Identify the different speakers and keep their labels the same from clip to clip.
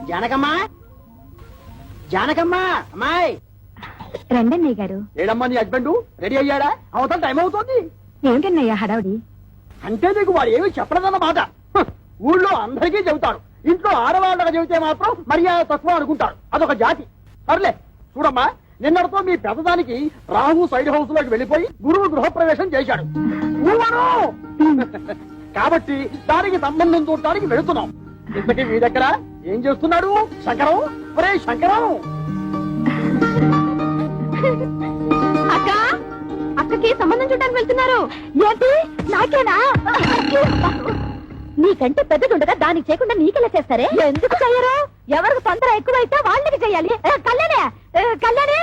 Speaker 1: జానకమ్మా జానకమ్మా అమ్మాయి
Speaker 2: రండన్నయ్య గారు.
Speaker 1: ఏడమ్మా నీ హస్బెండ్ రెడీ అయ్యాడా? అవతల టైం అవుతుంది.
Speaker 2: ఏమిటన్నయ్య హడావుడి?
Speaker 1: అంటే నీకు వాడు ఏమి చెప్పలేదన్నమాట. ఊళ్ళో అందరికీ చెబుతారు, ఇంట్లో ఆడవాళ్ళగా చెబితే మాత్రం మర్యాద తక్కువ అనుకుంటారు. అదొక జాతి. సర్లే చూడమ్మా, నిన్నటితో మీ పెద్దదానికి రాహు సైడ్ హౌస్ లోకి వెళ్ళిపోయి గురువు గృహప్రవేశం చేశాడు. కాబట్టి దానికి సంబంధం చూడటానికి వెళుతున్నాం. ఇంతకీ మీ దగ్గర ఏం చేస్తున్నాడు శంకరం? ఒరే శంకరం!
Speaker 2: అక్క, అక్కకి సంబంధం చూడడానికి వెళ్తున్నారు. ఏంటి నాకేనా? నీకంటే పెద్దదుండగా దానికి చేయకుండా నీకెలా చేస్తారే? ఎందుకు చెయ్యరు? ఎవరికి తొందర ఎక్కువైతే వాళ్ళకి చెయ్యాలి. కళ్యాణే కళ్యాణే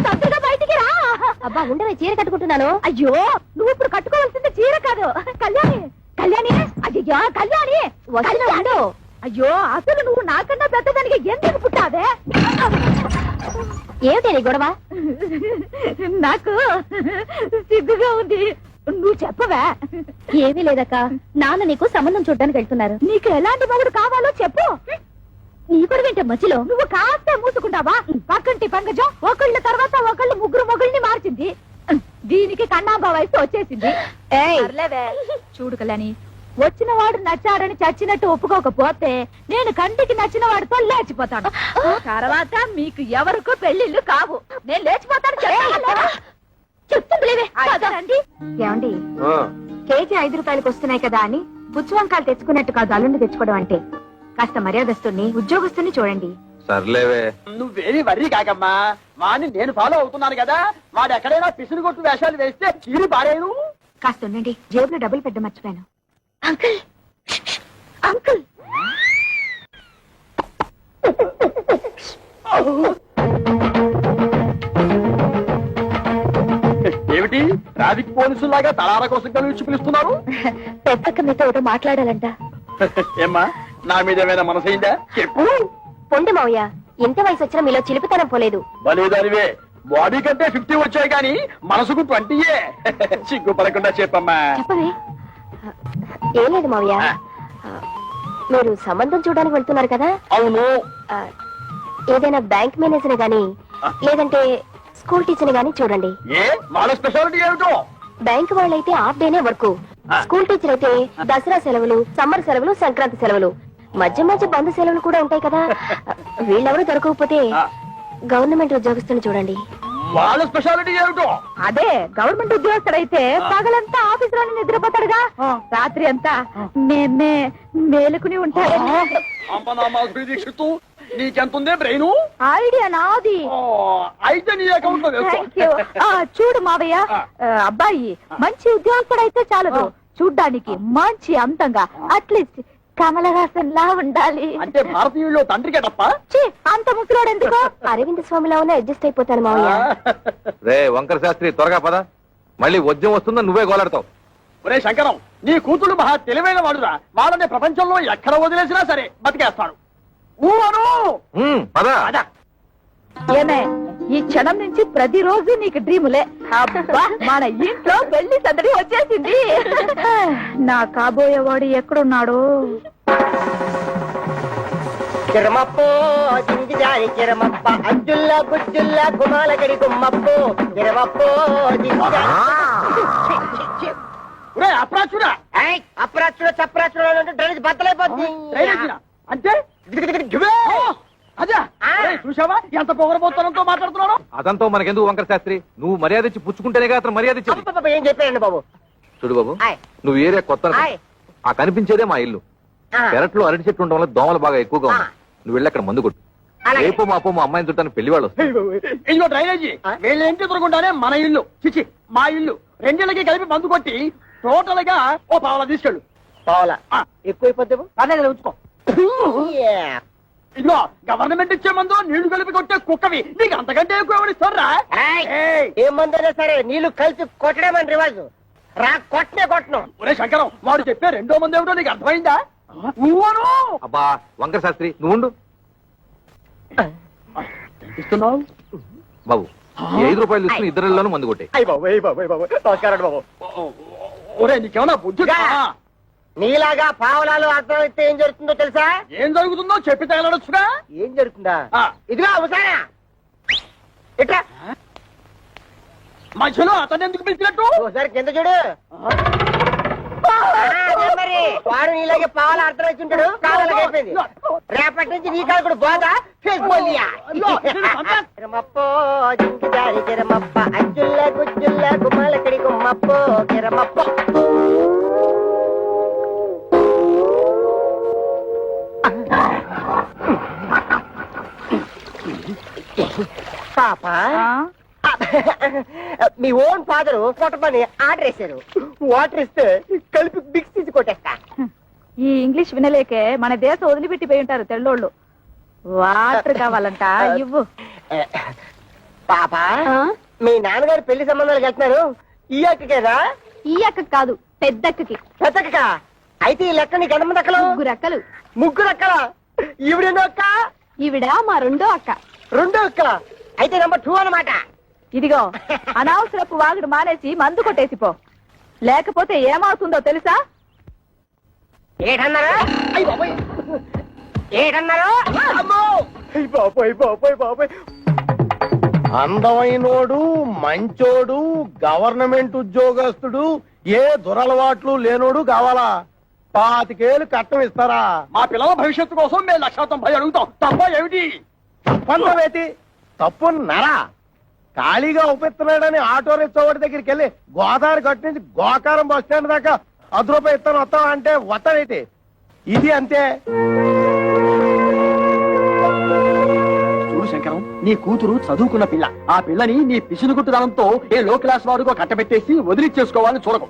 Speaker 2: తొందరగా బయటికి రా. అబ్బా ఉండవే, చీర కట్టుకుంటున్నాను. అయ్యో నువ్వు ఇప్పుడు కట్టుకోవాల్సింది చీర కాదు. కళ్యాణి కళ్యాణి అయ్యో కళ్యాణి వస్తున్నాడు. అయ్యో అసలు నువ్వు నాకన్నా పెద్దదానికి ఎందుకు పుట్టావే? ఏమిటి నీ గొడవ? నాకు సిగ్గుగా ఉంది. నువ్వు చెప్పవా? ఏమీ లేదక్క, నాన్న నీకు సంబంధం చూడడానికి వెళ్తున్నారు. నీకు ఎలాంటి మొగుడు కావాలో చెప్పు. నీ కూడా వింటే మధ్యలో నువ్వు కాస్త మూసుకుంటావా? పక్కంటి పంకజం ఒకళ్ళ తర్వాత ఒకళ్ళు ముగ్గురు మొగుల్ని మార్చింది. దీనికి కన్నాంబా వయసు వచ్చేసింది. చూడు కళ్యాణి, వచ్చిన వాడు నచ్చాడని చచ్చినట్టు ఒప్పుకోకపోతే నేను కంటికి నచ్చిన వాడితో లేచిపోతాను. తర్వాత మీకు ఎవరికో పెళ్లిళ్ళు కావు. నేను లేచిపోతాను. చెప్తుంది. ఏమండి, కేజీ 5 రూపాయలకు వస్తున్నాయి కదా అని పుచ్చు వంకాయలు తెచ్చుకున్నట్టు కాదు అల్లుండి తెచ్చుకోవడం అంటే. కాస్త మర్యాదస్తుని ఉద్యోగస్తుని చూడండి.
Speaker 3: సర్లేవే,
Speaker 1: నువ్వేమి వర్రీ కాకమ్మా. వాడిని నేను ఫాలో అవుతున్నాను కదా. వాడు ఎక్కడైనా పిసిని కొట్టు వేషాలు వేస్తే చీరి పారేను.
Speaker 2: కాస్త ఉండండి, జేబులో డబ్బులు పెట్ట మర్చిపోయాను. అంకుల్ అంకుల్
Speaker 1: ఏమిటి ట్రాఫిక్ పోలీసులాగా తలాల కోసం కలిసి పిలుస్తున్నారు?
Speaker 2: పెద్దక్క మీతో ఒకటి మాట్లాడాలంట.
Speaker 1: ఏమ్మా, నా మీద ఏమైనా మనసైందా? చెప్పు.
Speaker 2: పొండి మావయ్య, ఎంత వయసు వచ్చినా మీలో చిలిపితనం పోలేదు.
Speaker 1: బలేదానివే, బాడీ కంటే 50 వచ్చాయి కానీ మనసుకు 20. సిగ్గుపడకుండా చెప్పమ్మా.
Speaker 2: చెప్పవే. ఏం లేదు మావయ్య, మీరు సంబంధం చూడడానికి వెళ్తున్నారు కదా?
Speaker 1: అవును.
Speaker 2: ఏదైనా బ్యాంక్ మేనేజర్ గాని లేదంటే స్కూల్ టీచర్ గాని చూడండి.
Speaker 1: ఏ వాళ్ళ స్పెషాలిటీ ఏమిటో?
Speaker 2: బ్యాంక్ వాళ్ళైతే హాఫ్ డేనే వర్క్. స్కూల్ టీచర్ అయితే దసరా సెలవులు, సమ్మర్ సెలవులు, సంక్రాంతి సెలవులు, మధ్య మధ్య బంధు సెలవులు కూడా ఉంటాయి కదా. వీళ్ళెవరూ దొరకకపోతే గవర్నమెంట్ ఉద్యోగస్తుని చూడండి.
Speaker 1: వాళ్ళ స్పెషాలిటీ ఏమిటో?
Speaker 2: అదే గవర్నమెంట్ ఉద్యోగస్తుడైతే పగలంతా ఆఫీస్ లోనే నిద్రపోతాడుగా, రాత్రి అంతా మేలుకుని ఉంటాడు.
Speaker 1: నీకెంతుందే బ్రెయిన్?
Speaker 2: ఐడియా నాది.
Speaker 1: అయితే నీ అకౌంట్ లో వేసుకో.
Speaker 2: చూడు మావయ్య, అబ్బాయి మంచి ఉద్యోగస్తుడైతే చాలదు, చూడ్డానికి మంచి అంతంగా అట్లీస్ట్ కమలహాసన్ లా ఉండాలి.
Speaker 1: అంటే భారతీయుల్లో తండ్రికే తప్ప
Speaker 2: అంత ముసలోడు ఎందుకు? అరవింద్ స్వామిలా ఉన్న అడ్జస్ట్ అయిపోతాను మావయ్య.
Speaker 3: రే వంకర శాస్త్రి, త్వరగా పద, మళ్ళీ వద్యం వస్తుందని నువ్వే గోలాడతావు.
Speaker 1: ఒరే శంకరం, నీ కూతురు మహా తెలివైన వాడురా. వాళ్ళని ప్రపంచంలో ఎక్కడ వదిలేసినా సరే బతికేస్తాడు.
Speaker 2: ఏమే, ఈ క్షణం నుంచి ప్రతిరోజు నీకు డ్రీములే. అబ్బా, మన ఇంట్లో పెళ్లి సందడి వచ్చేసింది. నా కాబోయేవాడు ఎక్కడున్నాడు?
Speaker 4: చిరమప్పో జింగిజారి చిరమప్ప అజ్జుల్లా గుజ్జుల్లా గుమాలగడి గుమ్మప్పో చిరమప్పో
Speaker 1: అప్రాచుడా
Speaker 4: అప్రాచుడ చప్రాచుడ డ్రైనేజ్ బద్దలైపోతుంది.
Speaker 1: అంటే అదే చూసావా ఎంత పొగరబోతనంతో మాట్లాడుతున్నాడు?
Speaker 3: అదంతా మనకెందుకు వంకర శాస్త్రి, నువ్వు మర్యాద ఇచ్చి పుచ్చుకుంటేనే అతను మర్యాద ఇచ్చి.
Speaker 4: ఏం చెప్పారండి బాబు?
Speaker 3: చూడు బాబు, నువ్వు ఏరియా కొత్త, ఆ కనిపించేదే మా ఇల్లు. పెరట్లో అరటి చెట్టు ఉండడం వల్ల దోమలు బాగా ఎక్కువగా ఉన్నాయి. నువ్వు వెళ్ళి అక్కడ మందు కొట్టు. రేపు మాపో మా అమ్మాయిని చుట్టాను పెళ్లి వాళ్ళు.
Speaker 1: ఇదిగో డ్రైనేజీ, వీళ్ళ ఇంటి దొరకుండానే మన ఇల్లు చిచి మా ఇల్లు రెండిళ్ళకి కలిపి మందు కొట్టి టోటల్ గా ఓ పావలా తీసుకెళ్ళు.
Speaker 4: పావలా ఎక్కువైపోతే
Speaker 1: ఉంచుకో. ఇదిగో గవర్నమెంట్ ఇచ్చే మందు నీళ్లు కలిపి కొట్టే కుక్కవి నీకు అంతకంటే ఎక్కువ ఎవరిస్తారా?
Speaker 4: ఏ మందైనా సరే నీళ్లు కలిసి కొట్టడమని రివాజు. రా కొట్టనే కొట్టను.
Speaker 1: ఒరే శంకరం, వాడు చెప్పే రెండో మంది ఏమిటో నీకు అర్థమైందా?
Speaker 3: అబ్బా వంకర శాస్త్రి, నువ్వు ఉండు.
Speaker 1: ఇస్తున్నావు
Speaker 3: బాబు, 5 రూపాయలు తీసుకుని ఇద్దరిలోనూ మందు కొట్టే.
Speaker 1: నమస్కారం బాబు. ఒరే నీకేమన్నా బుద్ధి?
Speaker 4: నీలాగా పావలాలు అర్థమైతే ఏం జరుగుతుందో తెలుసా?
Speaker 1: ఏం జరుగుతుందో చెప్పి తగలడొచ్చుగా.
Speaker 4: ఏం జరుగుతుందా?
Speaker 1: ఆ.
Speaker 4: ఇదిగో అవసానా ఇట్లా
Speaker 1: మధ్యలో అతను ఎందుకు పిలిచినట్టు?
Speaker 4: ఒకసారి కింద చూడు. అదే మరి వాడు నీలాగే పావులు అర్థం వచ్చింటాడు. కావాలకి అయిపోయింది. రేపటి నుంచి నీ కాదు కూడా పోదా కిరమప్పో జింకిదారి కిరమప్ప అజ్జుల్ల గుజ్జుల్ల గుమ్మలకడి గుమ్మప్పో కిరమప్పో. పాప మీ ఓన్ ఫాదర్ కొట్టమని ఆర్డర్ వేశారు. వాటర్ ఇస్తే కలిపి మిక్స్ తీసి కొట్టేస్తా.
Speaker 2: ఈ ఇంగ్లీష్ వినలేకే మన దేశం వదిలిపెట్టిపోయి ఉంటారు తెల్లోళ్ళు. వాటర్ కావాలంట ఇవ్వు.
Speaker 4: పాప మీ నాన్నగారు పెళ్లి సంబంధాలు వెళ్తున్నారు. ఈ అక్కకేనా?
Speaker 2: ఈ అక్క కాదు, పెద్దక్కకి.
Speaker 4: పెద్దక్క అయితే ఈ లెక్క నీకు ఎంతమంది అక్కలు?
Speaker 2: ముగ్గురు అక్కలు.
Speaker 4: ముగ్గురు అక్కల. ఈవిడేనో అక్క?
Speaker 2: ఈవిడ మా రెండో అక్క.
Speaker 4: రెండో అక్క అయితే నెంబర్ 2 అన్నమాట.
Speaker 2: ఇదిగో అనవసరపు వాగుడు మానేసి మందు కొట్టేసిపో, లేకపోతే ఏమవుతుందో తెలుసా?
Speaker 4: ఏటన్నారా? ఏటన్నారా? బాబాయ్ బాబాయ్ బాబాయ్. అందమైనోడు, మంచోడు, గవర్నమెంట్ ఉద్యోగస్తుడు, ఏ దురలవాట్లు లేనోడు కావాలా? 25,000 కట్నం ఇస్తారా?
Speaker 1: మా పిల్లల భవిష్యత్తు కోసం మేము 1,90,000 అడుగుతాం. తప్ప ఏమిటి?
Speaker 4: తప్పంతవేటి? తప్పున్నారా? ఖాళీగా ఉపయోగిస్తున్నాడని ఆటో రిక్షావాడి దగ్గరికి వెళ్ళి గోదావరి గట్టు నుంచి గోకారం బస్ స్టాండ్ దాకా ₹10 ఇస్తాను వస్తావా అంటే వస్తావేటి? ఇది అంతే.
Speaker 1: చూడు శంకరం, నీ కూతురు చదువుకున్న పిల్ల. ఆ పిల్లని నీ పిసినుగుట్టుదనంతో ఏ లో క్లాస్ వాడుకో కట్టబెట్టేసి వదిలిచ్చేసుకోవాలని చూడకు.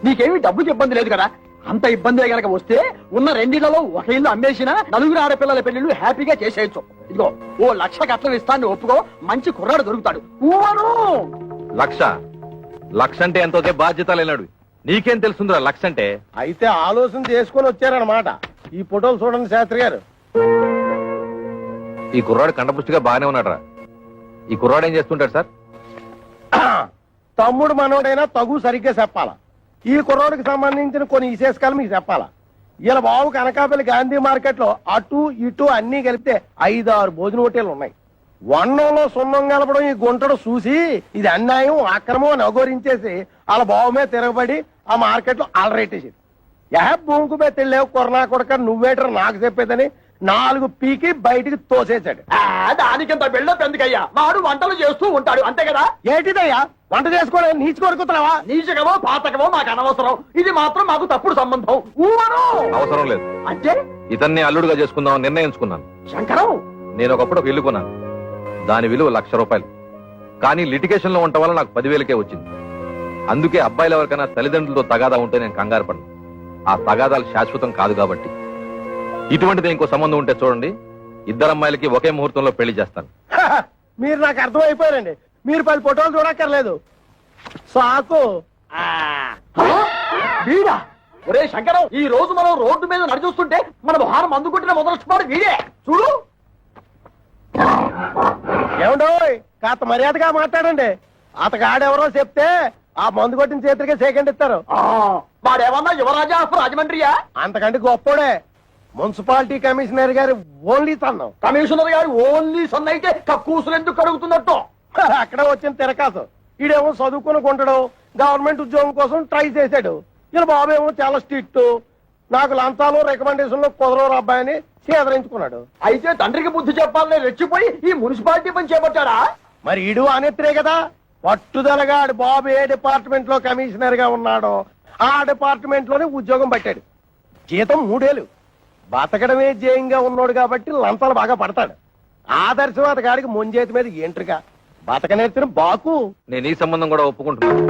Speaker 1: నీకేమి డబ్బుకి ఇబ్బంది లేదు కదా. అంత ఇబ్బందే గనక వస్తే ఉన్న 2 ఇళ్లలో ఒక ఇల్లు అమ్మేసినా 4 ఆడపిల్లల పెళ్లిళ్ళు హ్యాపీగా చేసేయచ్చు. ఇదిగో ఓ 1,00,000 కట్నం ఇస్తాను ఒప్పుకో, మంచి కుర్రాడు దొరుకుతాడు.
Speaker 3: లక్ష అంటే ఎంతో బాధ్యత లేనాడు. నీకేం తెలుస్తుందిరా లక్ష అంటే?
Speaker 4: అయితే ఆలోచన చేసుకుని వచ్చారనమాట. ఈ ఫోటోలు చూడండి శాస్త్రి గారు.
Speaker 3: ఈ కుర్రాడు కండపుష్టిగా బాగానే ఉన్నాడు రా. ఈ కుర్రాడు ఏం చేస్తుంటాడు సార్?
Speaker 4: తమ్ముడు మనోడైనా తగు సరిగ్గా చెప్పాలా. ఈ కుర్రోడికి సంబంధించిన కొన్ని విశేషాలు మీకు చెప్పాలా. ఇలా బాబు కనకాపల్లి గాంధీ మార్కెట్ లో అటు ఇటు అన్ని కలిపితే 5-6 భోజన హోటళ్లు ఉన్నాయి. వన్నంలో సున్నం కలపడం ఈ గుంటడు చూసి ఇది అన్యాయం, అక్రమం అని అఘోరించేసి వాళ్ళ బాబు మీద తిరగబడి ఆ మార్కెట్ లో అలరేటేసి భూమికి మీద తెలియవు కొరనా కొడక నువ్వేటర్ నాకు చెప్పేదని 4 పీకి బయటికి తోసేశాడు.
Speaker 1: దానికింత బిల్డప్ ఎందుకయ్యా? వాడు వంటలు చేస్తూ ఉంటాడు అంతే కదా.
Speaker 4: ఏంటిదయ్యా వంట చేసుకోవడం? నీచి కొడుకుతున్నావా?
Speaker 1: నీచకమో పాతకమో మాకు అనవసరం. ఇది మాత్రం మాకు తప్పుడు సంబంధం.
Speaker 3: అవసరం లేదు.
Speaker 1: అంటే
Speaker 3: ఇతన్ని అల్లుడుగా చేసుకుందామని నిర్ణయించుకున్నాను.
Speaker 1: శంకరం,
Speaker 3: నేను ఒకప్పుడు ఒక ఇల్లు కొన్నాను. దాని విలువ ₹1,00,000. కానీ లిటిగేషన్ లో ఉండటం వల్ల నాకు 10,000కే వచ్చింది. అందుకే అబ్బాయిలు ఎవరికైనా తల్లిదండ్రులతో తగాదా ఉంటే నేను కంగారు పడను. ఆ తగాదాలు శాశ్వతం కాదు కాబట్టి. ఇటువంటిది ఇంకో సంబంధం ఉంటే చూడండి, 2 అమ్మాయిలకి ఒకే ముహూర్తంలో పెళ్లి చేస్తాను.
Speaker 4: మీరు నాకు అర్థమైపోయారండి. మీరు 10 ఫోటోలు చూడక్కర్లేదు. సాకు.
Speaker 1: వీడా? ఒరే శంకరం, ఈ రోజు మనం రోడ్డు మీద నడిచొస్తుంటే మన భారం అందుకుంటున్న మొదలొచ్చుకోడు వీడే. చూడు.
Speaker 4: ఏమండో కాస్త మర్యాదగా మాట్లాడండి. అతగాడెవరో చెప్తే ఆ మందు కొట్టిన చేతులకే సెకండ్ ఇస్తారు.
Speaker 1: వాడేమన్నా యువరాజా ఆఫ్ రాజమండ్రియా?
Speaker 4: అంతకంటే గొప్పోడే. మున్సిపాలిటీ కమిషనర్ గారు ఓన్లీ సన్నం.
Speaker 1: కమిషనర్ గారు ఓన్లీ సన్ అయితే కక్కూసులు ఎందుకు కడుగుతున్నట్టు?
Speaker 4: అక్కడ వచ్చిన తిరకాసు. ఈడేమో చదువుకుని కొంటాడు, గవర్నమెంట్ ఉద్యోగం కోసం ట్రై చేశాడు. ఇలా బాబేమో చాలా స్ట్రిక్ట్, నాకు లంచాలు రికమెండేషన్లు కుదరవు అబ్బాయిని సేదరించుకున్నాడు.
Speaker 1: అయితే తండ్రికి బుద్ధి చెప్పాలని రెచ్చిపోయి ఈ మున్సిపాలిటీ పని చేపట్టాడా?
Speaker 4: మరి ఈడు అనేత్రే కదా పట్టుదలగా ఆడు బాబు ఏ డిపార్ట్మెంట్ లో కమిషనర్ గా ఉన్నాడో ఆ డిపార్ట్మెంట్ లోనే ఉద్యోగం పట్టాడు. జీతం 3 ఏళ్ళు. బతకడమే జయంగా ఉన్నాడు కాబట్టి లంచాలు బాగా పడతాడు. ఆదర్శవాద గాడికి ముంజేతి మీద ఏంట్రుగా బతక నేర్చిన బాకు.
Speaker 3: నేను ఈ సంబంధం కూడా ఒప్పుకుంటున్నాను.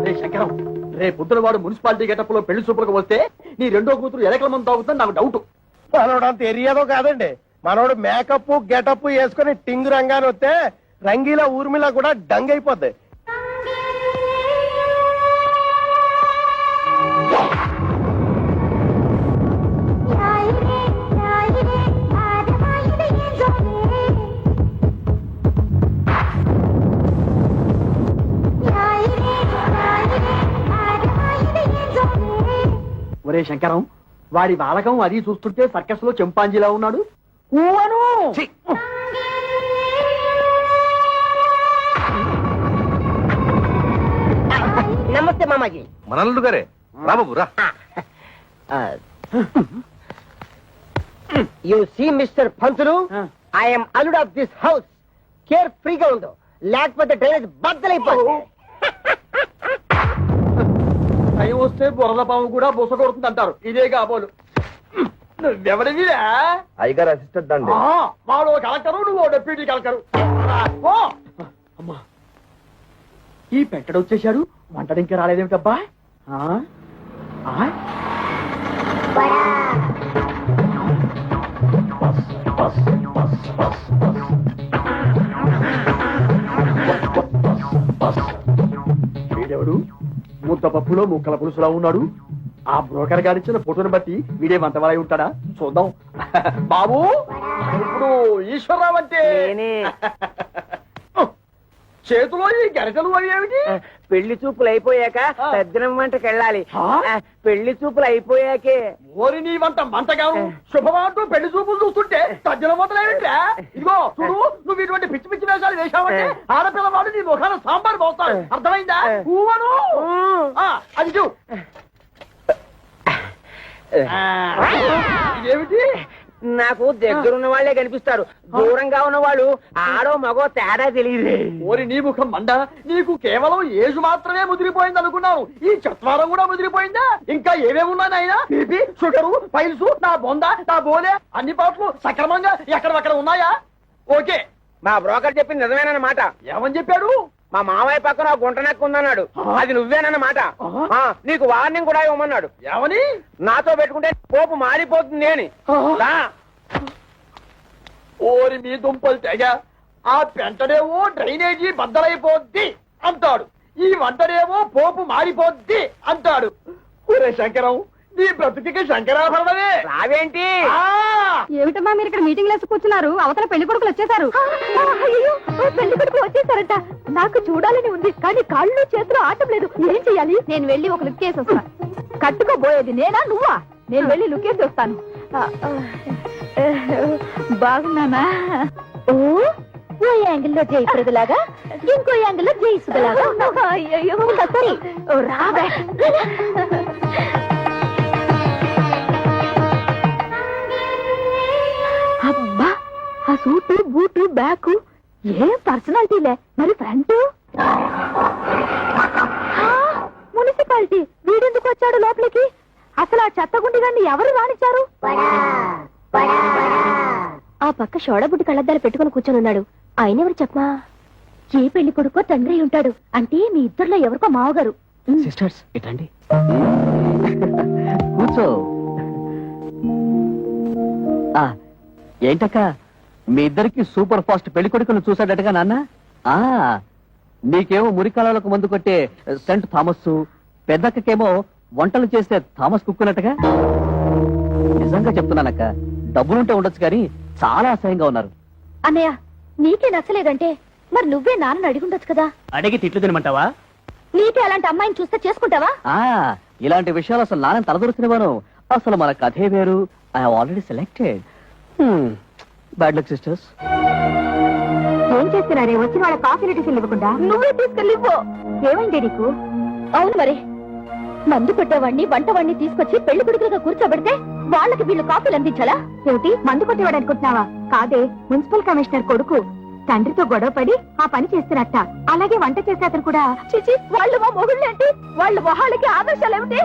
Speaker 1: రే శంకరం, రే పుట్టిన వాడు మున్సిపాలిటీ గెటప్ లో పెళ్లి చూపులకు వస్తే నీ రెండో కూతురు ఎలకల మంది తాగుతుందని నాకు డౌట్.
Speaker 4: మనోడు అంత ఎరియాదో కాదండి. మనోడు మేకప్ గెటప్ వేసుకుని టింగు రంగాన్ని వస్తే రంగీలా ఊర్మిలా కూడా డంగ్ అయిపోద్ది.
Speaker 1: ఒరే శంకరం, వాడి బాలకం అది చూస్తుంటే సర్కస్ లో చింపాంజీలా ఉన్నాడు. ఊవను
Speaker 5: నమస్తే మామాజీ.
Speaker 3: మనల్లుడు గారే రా బాబు రా.
Speaker 5: You see mister Pantulu, I'm అల్లుడ్ ఆఫ్ దిస్ హౌస్. కేర్ ఫ్రీగా ఉండు, లేకపోతే డ్రైనేజ్ బద్దలైపోతుంది.
Speaker 1: టైం వస్తే బురద పాము కూడా బుస కొడుతుంది అంటారు. ఇదే కాబోలు. నువ్వెవడివిరా?
Speaker 3: అయ్యగారు అసిస్టెంట్ అండి.
Speaker 1: వాడు కలెక్టరు, నువ్వు డెప్యూటీ కలెక్టరు. అమ్మా, ఈ పెట్టడు వచ్చేశాడు. వంటడు ఇంకా రాలేదేమిటబ్బా? వీడెవడు? ముద్ద పప్పులో ముక్కల పులుసులా ఉన్నాడు. ఆ బ్రోకర్ గారిచ్చిన ఫోటోని బట్టి వీడే వంటవాలై ఉంటాడా? చూద్దాం. బాబు, ఇప్పుడు ఈశ్వరరావు అంటే చేతిలో ఈ గరిటలు అవి ఏమిటి?
Speaker 5: పెళ్లి చూపులు అయిపోయాక సజ్జనం వంటకి వెళ్ళాలి. పెళ్లి చూపులు అయిపోయాకే.
Speaker 1: ఓరి నీ వంట మంటగాను శుభమాంటూ పెళ్లి చూపులు చూస్తుంటే సజ్జన వంటలేమిట్రా? ఇదిగో చూడు, నువ్వు ఇటువంటి పిచ్చి పిచ్చి వేషాలు వేశావంటే ఆడపిల్లవాడు నీ ముఖాన సాంబార్ పోస్తాడు. అర్థమైందా? ఊవను అది చూ. ఇదేమిటి?
Speaker 5: నాకు దగ్గరున్న వాళ్లే కనిపిస్తారు, దూరంగా ఉన్న వాళ్ళు ఆడో మగో తేడా తెలియదు.
Speaker 1: ఓరి నీ ముఖం మండ, నీకు కేవలం ఏజు మాత్రమే ముదిరిపోయింది అనుకున్నాను. ఈ చత్వారం కూడా ముదిరిపోయిందా? ఇంకా ఏమేమి ఉన్నాయి నాయన? బీపీ, షుగరు, పైల్స్, నా బొంద, నా బోలే అన్ని పాటలు సక్రమంగా ఎక్కడక్కడ ఉన్నాయా? ఓకే.
Speaker 5: మా బ్రోకర్ చెప్పింది నిజమేనన్నమాట.
Speaker 1: ఏమని చెప్పాడు?
Speaker 5: మా మామయ్య పక్కన గుంట నక్కు ఉందన్నాడు. అది నువ్వేనన్నమాట. నీకు వార్నింగ్ కూడా ఇవ్వమన్నాడు.
Speaker 1: ఏమని?
Speaker 5: నాతో పెట్టుకుంటే పోపు మారిపోతుంది అని.
Speaker 1: ఓరి మీ దుంపలు తెగ. ఆ పెంటడేమో డ్రైనేజీ బద్దలైపోద్ది అంటాడు, ఈ వంటడేమో పోపు మారిపోద్ది అంటాడు. ఒరే శంకరం, నీ బ్రతుకి శంకరాభరణమే.
Speaker 5: రావేంటి?
Speaker 2: ఏమిటమ్మా మీరు ఇక్కడ మీటింగ్ లేసి కూర్చున్నారు? అవతల పెళ్లి కొడుకులు వచ్చేసారు. పెళ్లి కొడుకులు వచ్చేసారట. నాకు చూడాలని ఉంది, కానీ కాళ్ళు చేతులు ఆటం లేదు. ఏం చెయ్యాలి? నేను వెళ్ళి ఒక లుక్ వేసి వస్తాను. కట్టుకోబోయేది నేనా నువ్వా? నేను వెళ్ళి లుక్ వేసి వస్తాను. బాగున్నానా? ఓ యాంగిల్లో జయప్రదలాగా, ఇంకో యాంగిల్లో జయసుదలాగా. అయ్యో సరే రాబే. అబ్బా, ఆ సూటు బూటు బ్యాగు ఏ పర్సనాలిటీలే. మరి ఫ్రంట్ మున్సిపాలిటీ. వీడెందుకు వచ్చాడు లోపలికి? అసలు ఆ చెత్తగుండి గాన్ని ఎవరు రానిచ్చారు? ఆ పక్క షోడబుడ్డి కళ్ళద్దాలు పెట్టుకుని కూర్చొని ఉన్నాడు. ఆయన ఎవరు చెప్పమా? ఏ పెళ్లి కొడుకో తండ్రి ఉంటాడు. అంటే మీ ఇద్దరులో ఎవరికో మావగారు.
Speaker 1: సిస్టర్స్ ఇటండి, కూర్చో. ఏంటక్క, మీ ఇద్దరికి సూపర్ ఫాస్ట్ పెళ్లి కొడుకును చూసాడటగా నాన్న? నీకేమో మురికాలకు మందు కొట్టే సెంట్ థామస్, పెద్దక్కకేమో వంటలు చేస్తే థామస్ కుక్కున్నట్టుగా. నిజంగా చెప్తున్నానక్క, డబ్బులుంటే ఉండొచ్చు కానీ చాలా అసహ్యంగా ఉన్నారు.
Speaker 2: అన్నయ్య, నీకే నచ్చలేదంటే మరి నువ్వే నాన్నని అడిగుండొచ్చు కదా.
Speaker 1: అడిగి తిట్లు తినమంటావా?
Speaker 2: నీకే అలాంటి అమ్మాయిని చూస్తే చేసుకుంటావా?
Speaker 1: ఇలాంటి విషయాలు అసలు నాన్న తలదొరుకునేవాను. అసలు మన కథే వేరు. I have already selected. Bad luck sisters.
Speaker 2: ఏం చేస్తున్నారే? వచ్చిన వాళ్ళ కాఫీ టిఫిన్ ఇవ్వకుండా నువ్వే తీసుకెళ్ళిపో. ఏమైంది నీకు? అవును మరి, మందు కొట్టేవాడిని వంటవాడిని తీసుకొచ్చి పెళ్లి కొడుకులుగా కూర్చోబెడితే వాళ్ళకి వీళ్ళు కాఫీలు అందించాలా? ఏమిటి, మందు కొట్టేవాడు అనుకుంటున్నావా? కాదే, మున్సిపల్ కమిషనర్ కొడుకు తండ్రితో గొడవ పడి ఆ పని చేస్తున్నట్ట. అలాగే వంట చేసే అతను కూడా. చిచి, వాళ్ళు మా మొగుళ్ళేంటి? వాళ్ళ మొహాలకి ఆదర్శాలు ఏమిటి?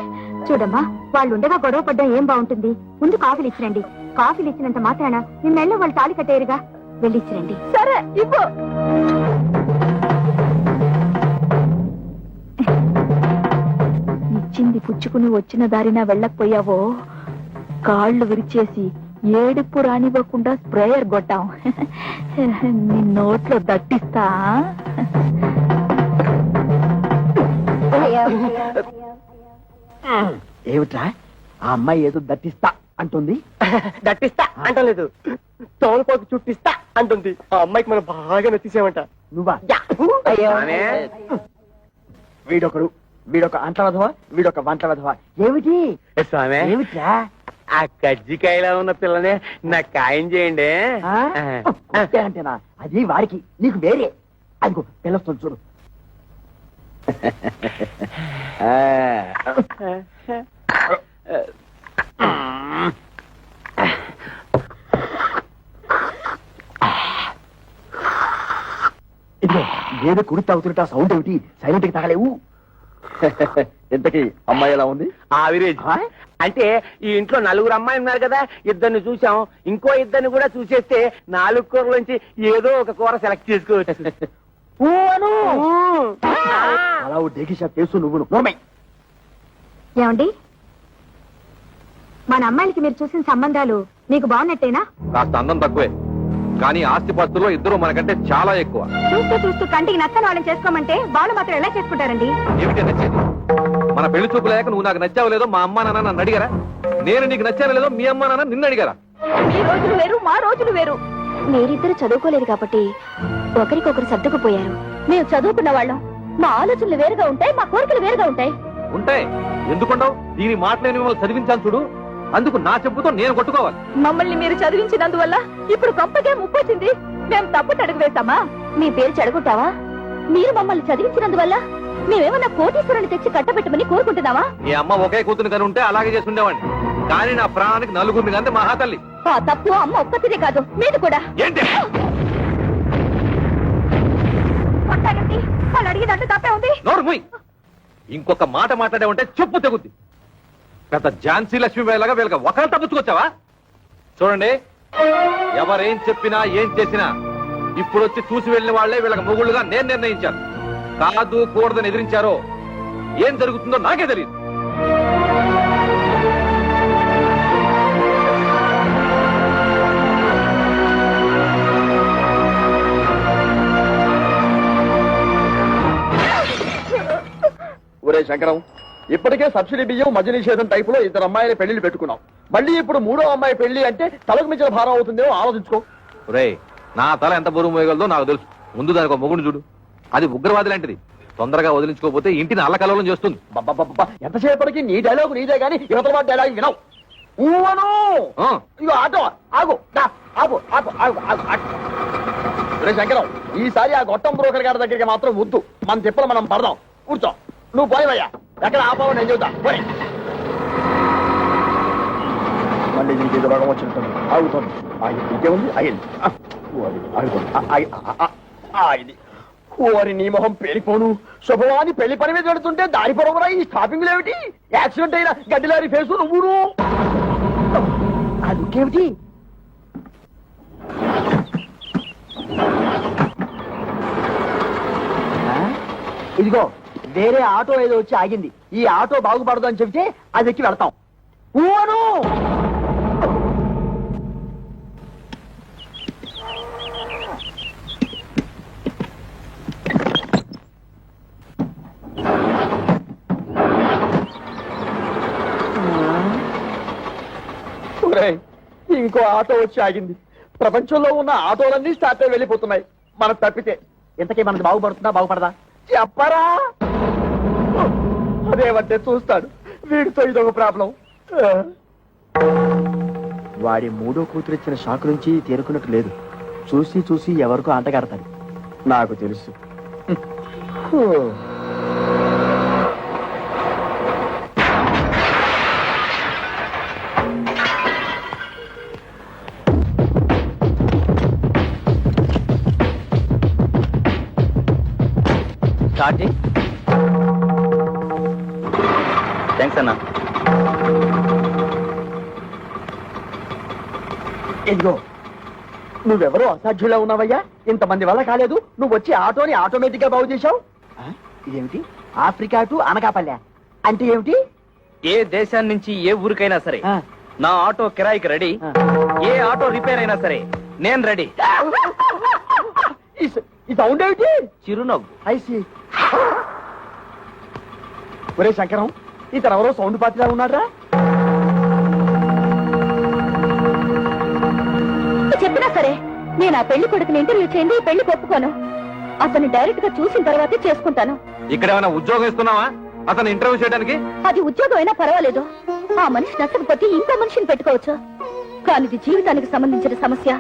Speaker 2: చూడమ్మా, వాళ్ళు ఉండగా గొడవ పడ్డా ఏం బాగుంటుంది? ముందు కాఫీలు ఇచ్చిరండి. కాఫీలు ఇచ్చినంత మాత్రాన నిన్నెళ్ళ వాళ్ళు తాళి కట్టేరుగా. వెళ్ళి ఇచ్చిరండి. సరే, ఇవ్వు. ఇచ్చింది పుచ్చుకుని వచ్చిన దారిన వెళ్ళకపోయావో కాళ్ళు విరిచేసి ఏడుపు రానివ్వకుండా స్ప్రేయర్ కొట్టాం. నీ నోట్లో దట్టిస్తా. ఏమిట్రా, ఆ అమ్మాయి ఏదో దట్టిస్తా అంటుంది?
Speaker 5: దట్టిస్తా అంటలేదు, తోలుపోకి చుట్టిస్తా అంటుంది. ఆ అమ్మాయికి మనం బాగా నచ్చేసామంట.
Speaker 1: నువ్వా?
Speaker 5: ఆమె?
Speaker 1: వీడొకడు, వీడొక అంట్ల వధవ, వీడొక వంట వధవ. ఏమిటి
Speaker 5: స్వామి,
Speaker 1: ఏమిట్రా?
Speaker 5: ఆ కజ్జికాయలో ఉన్న పిల్లనే నాకు ఖాయం చేయండి.
Speaker 1: అంటేనా అది వారికి నీకు వేరే అదిగో పిల్లస్తుంది చూడు. ఇదిగో ఏదో కుడి తాగుతుంటే సౌండ్ ఏమిటి? సైలెంట్ కి తాగలేవు. ఇంతకీ అమ్మాయి ఎలా ఉంది?
Speaker 5: ఆవిరేజ్. అంటే ఈ ఇంట్లో 4 అమ్మాయి ఉన్నారు కదా, 2 చూసాం, ఇంకో 2 కూడా చూసేస్తే 4 కూరలోంచి ఏదో ఒక కూర సెలెక్ట్ చేసుకోవచ్చు.
Speaker 1: అలా డేకి షాప్ చేస్తూ నువ్వు నోర్మై.
Speaker 2: ఏమండి, మన అమ్మాయిలకి మీరు చూసిన సంబంధాలు మీకు బాగున్నట్టేనా?
Speaker 3: కాస్త అందం తక్కువే, కానీ ఆస్తిపాస్తుల్లో ఇద్దరు మనకంటే చాలా ఎక్కువ.
Speaker 2: చూస్తూ చూస్తూ కంటికి నచ్చని వాళ్ళని చేసుకోమంటే వాళ్ళు మాత్రం ఎలా చేసుకుంటారండి?
Speaker 3: ఏమిటి నచ్చేది? మన పెళ్లి చూపులేక నువ్వు నాకు నచ్చావు లేదో మా అమ్మా నాన్న నన్ను అడిగారా? నేను నీకు నచ్చాను లేదో మీ అమ్మా నాన్న నిన్ను అడిగారా?
Speaker 2: మీ రోజులు వేరు, మా రోజులు వేరు. మీరిద్దరు చదువుకోలేదు కాబట్టి ఒకరికొకరు సర్దుకుపోయారు. మేము చదువుకున్న వాళ్ళం, మా ఆలోచనలు వేరుగా ఉంటాయి, మా కోరికలు వేరుగా ఉంటాయి.
Speaker 3: ఉంటాయి, ఎందుకుంటావు? దీని మాటలేని మిమ్మల్ని చదివించాను చూడు, అందుకు నా చెప్పుతో నేను కొట్టుకోవాలి.
Speaker 2: మమ్మల్ని మీరు చదివించినందువల్ల ఇప్పుడు గొప్పగా ముప్పొచ్చింది. మేము తప్పు అడుగు వేస్తామా? మీ పేరు చెడగొట్టావా? మీరు మమ్మల్ని చదివించినందువల్ల మేమేమన్నా కోటీశ్వరుని తెచ్చి కట్టబెట్టమని కోరుకుంటున్నావా?
Speaker 3: మీ అమ్మ ఒకే కూతురు కని ఉంటే అలాగే చేసి ఉండేవాడిని, కానీ నా ప్రాణానికి 4 కంటే మహాతల్లి.
Speaker 2: ఆ తప్పు అమ్మ ఒక్కతిదే కాదు, మీది కూడా.
Speaker 3: ఏంటి?
Speaker 2: కొట్టానండి, వాళ్ళు అడిగేదంటే తప్పే ఉంది.
Speaker 3: నోరు మూయ్. ఇంకొక మాట మాట్లాడే ఉంటే చెప్పు తెగుద్ది. పెద్ద ఝాన్సీ లక్ష్మీబాయిలాగా వీళ్ళకి ఒకళ్ళు తప్పుచ్చుకొచ్చావా? చూడండి, ఎవరేం చెప్పినా ఏం చేసినా ఇప్పుడు వచ్చి చూసి వెళ్ళిన వాళ్లే వీళ్ళకి మొగుళ్ళుగా నేను నిర్ణయించాను. కాదు కూడదని ఎదిరించారో ఏం జరుగుతుందో నాకే తెలియదు.
Speaker 1: ఒరే శంకరం, ఇప్పటికే సబ్సిడీ బియ్యం మద్య నిషేధం టైపులో 2 అమ్మాయిల పెళ్లిళ్ళు పెట్టుకున్నాం. మళ్ళీ ఇప్పుడు 3వ అమ్మాయి పెళ్లి అంటే తలకు మించిన భారం అవుతుందేమో ఆలోచించుకో.
Speaker 3: రే, నా తల ఎంత బరువు మోయగలదో నాకు తెలుసు. ముందు దానికి ఒక మొగుడు చూడు, అది ఉగ్రవాది లాంటిది. తొందరగా వదిలించుకోకపోతే ఇంటిని అల్లకల్లోలం చేస్తుంది.
Speaker 1: ఎంతసేపటికి నీ డైలాగు నీదే గానీ యువతల వాడి డైలాగ్ వినవు. ఊవను ఇగో ఆటో ఆగు, ఆగు ఆగు ఆగు ఆగు ఆగు. ఒరే శంకరం, ఈసారి ఆ గొట్టం బ్రోకర్ గారి దగ్గరికి మాత్రం వద్దు. మన తిప్పలు మనం పడదాం. కూర్చో, నువ్వు పోయివయ్యా. ఎక్కడ ఆపావు నేను చెబుతా. పోయి మళ్ళీ నీకు ఏదో రోగం వచ్చినట్టుంది. ఆగుతుంది. ఇంకేముంది? అయింది. ఆగింది. ఓరి నీ మొహం పేలిపోను. శుభవాని పెళ్లి పని మీద పెడుతుంటే దారి పొరవరా ఈ స్టాపింగ్ ఏమిటి? యాక్సిడెంట్ అయిన గడ్డిలారి ఫేసు నువ్వును. అదుకేమిటి? ఇదిగో వేరే ఆటో ఏదో వచ్చి ఆగింది. ఈ ఆటో బాగుపడదు అని చెబితే అది ఎక్కి వెళ్తాం. ఊను ఇంకో ఆటో వచ్చి ఆగింది. ప్రపంచంలో ఉన్న ఆటోలన్నీ స్టార్ట్ అయి వెళ్ళిపోతున్నాయి. మనకు తప్పితే ఇంతకీ మనకు బాగుపడుతుందా బాగుపడదా చెప్పరా? అదేమంటే చూస్తాడు. వీడితో ఇదొక ప్రాబ్లం. వాడి 3వ కూతురు ఇచ్చిన షాక్ నుంచి తేరుకున్నట్టు లేదు. చూసి చూసి ఎవరికో అంటగడతాడు. నాకు తెలుసు. థ్యాంక్స్ అన్నా. ఇదిగో నువ్వెవరో అసాధ్యులా ఉన్నావయ్యా. ఇంతమంది వల్ల కాలేదు. నువ్వు వచ్చి ఆటోని ఆటోమేటిక్ గా బాగు చేశావు. ఇదేమిటి? ఆఫ్రికా టు అనకాపల్లె అంటే ఏమిటి?
Speaker 6: ఏ దేశాన్ని నుంచి ఏ ఊరికైనా సరే నా ఆటో కిరాయికి రెడీ. ఏ ఆటో రిపేర్ అయినా సరే నేను రెడీ.
Speaker 1: ఈ సౌండ్ ఏమిటి?
Speaker 6: చిరునవ్వు.
Speaker 1: ఐసి. ఒరే శంకరం, ఇతను ఎవరో సౌండ్ పాత్రలా ఉన్నాడ్రా.
Speaker 2: చెప్పినా సరే నేను ఆ పెళ్లి కొడుకుని ఇంటర్వ్యూ చేయండి, ఈ పెళ్లి ఒప్పుకోను. అతన్ని డైరెక్ట్ గా చూసిన తర్వాతే చేసుకుంటాను.
Speaker 3: ఇక్కడ ఏమైనా ఉద్యోగం ఇస్తున్నావా అతను ఇంటర్వ్యూ చేయడానికి?
Speaker 2: అది ఉద్యోగం అయినా పర్వాలేదు, ఆ మనిషి నచ్చకపోతే ఇంకో మనిషిని పెట్టుకోవచ్చు. కానీ ఇది జీవితానికి సంబంధించిన సమస్య.